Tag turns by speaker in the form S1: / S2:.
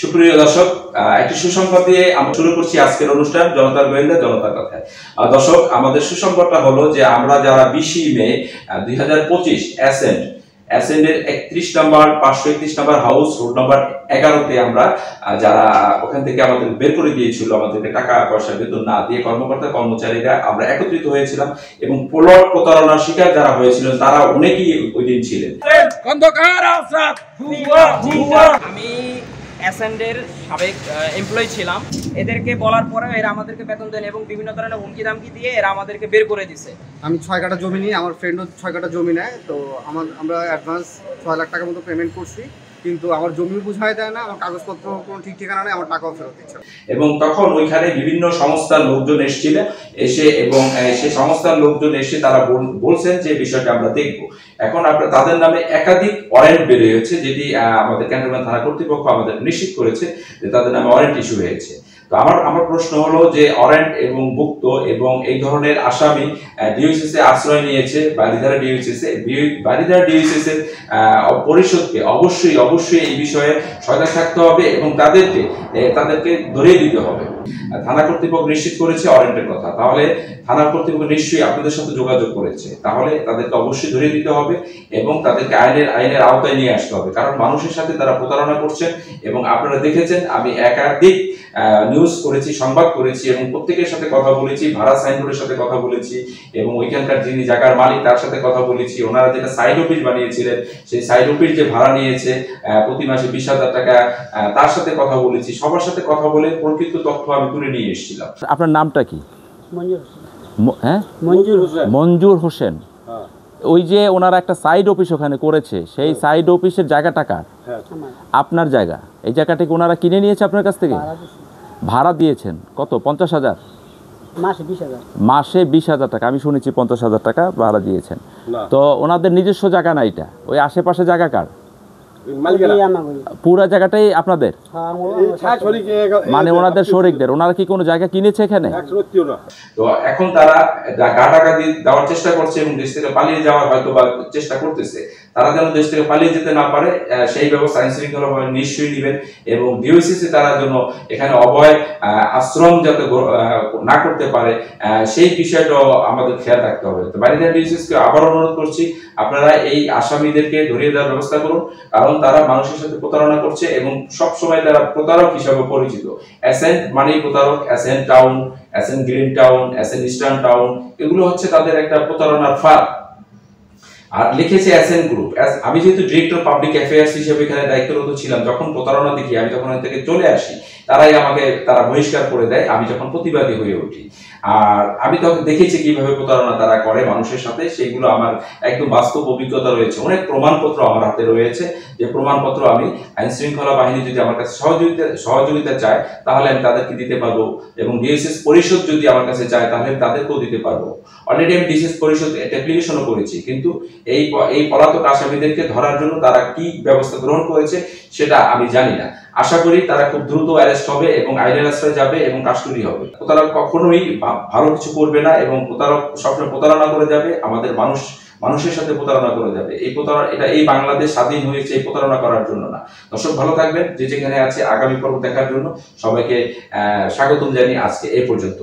S1: সুপ্রিয় দর্শক, একটি সুসংবাদ দিয়ে আমরা শুরু করছি আজকের অনুষ্ঠান জনতার গোয়েন্দা জনতার কথায়। দর্শক, আমাদের সুসংবাদটা হলো যে আমরা যারা 20 মে 2025 অ্যাসেন্ডের 31 নম্বর 531 নম্বর হাউস রোড নম্বর 11-তে আমরা যারা ওখান থেকে আমাদের বের করে দিয়েছিল, আমাদেরকে টাকা পয়সা বেতন না দিয়ে কর্মকর্তা কর্মচারীরা আমরা একত্রিত হয়েছিলাম এবং প্লট প্রতারণার শিকার যারা হয়েছিলেন তারা অনেকেই ওই দিন ছিলেন।
S2: আমি অ্যাসেন্ডের সাবেক এমপ্লয়ি ছিলাম। এদেরকে বলার পরে এরা আমাদেরকে বেতন দেন এবং বিভিন্ন ধরনের হুমকি দামকি দিয়ে এরা আমাদেরকে বের করে দিছে।
S3: আমি 6 কাঠা জমি নিই, আমার ফ্রেন্ডও 6 কাঠা জমি নেয়। তো আমরা অ্যাডভান্স 6 লাখ টাকার মতো পেমেন্ট করছি, কিন্তু আমার জমি বুঝাই দেয় না, আমার কাগজপত্র কোনো ঠিক ঠিকানা নেই, আমার টাকাও ফেরত দিচ্ছে।
S1: এবং তখন ওইখানে বিভিন্ন সংস্থার লোকজন এসেছিলেন, এবং সেই সংস্থার লোকজন এসে তারা বলছেন যে বিষয়টা আমরা দেখব। এখন আপনার তাদের নামে একাধিক ওয়ারেন্ট বের হয়েছে, যেটি আমাদের ক্যান্টনমেন্ট থানা কর্তৃপক্ষ আমাদের নিশ্চিত করেছে যে তাদের নামে ওয়ারেন্ট ইস্যু হয়েছে। তো আমার প্রশ্ন হলো যে ওয়ারেন্ট এবং ভুক্ত এবং এই ধরনের আসামি ডিওসিসে আশ্রয় নিয়েছে বারিধারা ডিওসিস এর পরিষদকে অবশ্যই এই বিষয়ে সজাগ থাকতে হবে এবং তাদেরকে ধরিয়ে দিতে হবে। থানা কর্তৃপক্ষ নিশ্চিত করেছে ওয়ারেন্টের কথা, তাহলে থানা কর্তৃপক্ষ নিশ্চয়ই আপনাদের সাথে যোগাযোগ করেছে, তাহলে তাদেরকে অবশ্যই ধরিয়ে দিতে হবে এবং তাদেরকে আইনের আওতায় নিয়ে আসতে হবে, কারণ মানুষের সাথে তারা প্রতারণা করছেন। এবং আপনারা দেখেছেন আমি একাধিক নিউজ করেছি, সংবাদ করেছি এবং প্রত্যেকের সাথে কথা বলেছি, ভাড়া সাইনবোর্ডের সাথে কথা বলেছি এবং ওইখানকার যিনি জায়গার মালিক তার সাথে কথা বলেছি। ওনারা যেটা সাইড অফিস বানিয়েছিলেন, সেই সাইড অফিস যে ভাড়া নিয়েছে প্রতি মাসে 20,000 টাকা, তার সাথে কথা বলেছি। সবার সাথে কথা বলে প্রকৃত তথ্য আমি তুলে নিয়ে এসেছিলাম।
S4: আপনার নামটা কি? মঞ্জুর হোসেন। ওই যে ওনারা একটা সাইড অফিস ওখানে করেছে, সেই সাইড অফিসের জায়গাটা কার? আপনার জায়গা। এই জায়গাটাকে ওনারা কিনে নিয়েছে আপনার কাছ থেকে? ভাড়া দিয়েছেন কত? 50,000? মাসে 20,000 টাকা। আমি শুনেছি 50,000 টাকা ভাড়া দিয়েছেন। তো ওনাদের নিজস্ব জায়গা না, এটা ওই আশেপাশে জায়গা কার? পুরো জায়গাটাই আপনাদের, মানে ওনাদের শরিকদের? ওনারা কি কোনো জায়গা কিনেছে এখানে?
S1: তো এখন তারা টাকা দেওয়ার চেষ্টা করছে এবং দেশ থেকে পালিয়ে যাওয়ার হয়তো বা চেষ্টা করতেছে। তারা যেন দেশ থেকে পালিয়ে যেতে না পারে সেই ব্যবস্থা আইন শৃঙ্খলা নিশ্চয়ই নেবেন এবং ডিওসিসি তারা যেন এখানে অভয় আশ্রম যাতে না করতে পারে সেই বিষয়টাও আমাদের খেয়াল রাখতে হবে। তো বারিধারা ডিওসিসকে আবার অনুরোধ করছি, আপনারা এই আসামিদেরকে ধরিয়ে দেওয়ার ব্যবস্থা করুন, কারণ তারা মানুষের সাথে প্রতারণা করছে এবং সব সময় তারা প্রতারক হিসাবে পরিচিত। অ্যাসেন্ট মানেই প্রতারক, accent town, accent green town, accent eastern town, এগুলো হচ্ছে তাদের একটা প্রতারণার ফাঁদ। আর লিখেছে অ্যাসেন্ট গ্রুপ। আমি যেহেতু ডিরেক্টর পাবলিক অ্যাফেয়ার্স হিসেবে এখানে দায়িত্বরত ছিলাম, যখন প্রতারণা দেখি আমি তখন এখান থেকে চলে আসি, তারা বহিষ্কার করে দেয় আমি যখন প্রতিবাদী হয়ে উঠি। আর আমি তখন দেখেছি কিভাবে প্রতারণা তারা করে মানুষের সাথে, সেইগুলো আমার একদম বাস্তব অভিজ্ঞতা রয়েছে। অনেক প্রমাণপত্র আমার হাতে রয়েছে, যে প্রমাণপত্র আমি আইন শৃঙ্খলা বাহিনী যদি আমার কাছে সহযোগিতা চায় তাহলে আমি তাদেরকে দিতে পারবো এবং ডিএসএস পরিষদ যদি আমার কাছে চায় তাহলে তাদেরকেও দিতে পারবো। অলরেডি আমি ডিএসএস পরিষদ অ্যাপ্লিকেশনও করেছি, কিন্তু এই পলাতক আসামিদেরকে ধরার জন্য তারা কি ব্যবস্থা গ্রহণ করেছে সেটা আমি জানি না। আশা করি তারা খুব দ্রুত অ্যারেস্ট হবে এবং আইনের আশ্রয় যাবে এবং কাস্টডি হবে। প্রতারক কখনোই ভালো কিছু করবে না এবং প্রতারক সবসময় প্রতারণা করে যাবে, আমাদের মানুষের সাথে প্রতারণা করে যাবে। এই বাংলাদেশ স্বাধীন হয়েছে এই প্রতারণা করার জন্য না। দর্শক ভালো থাকবেন, যে যেখানে আছে আগামী পর্ব দেখার জন্য সবাইকে স্বাগতম জানিয়ে আজকে এই পর্যন্ত।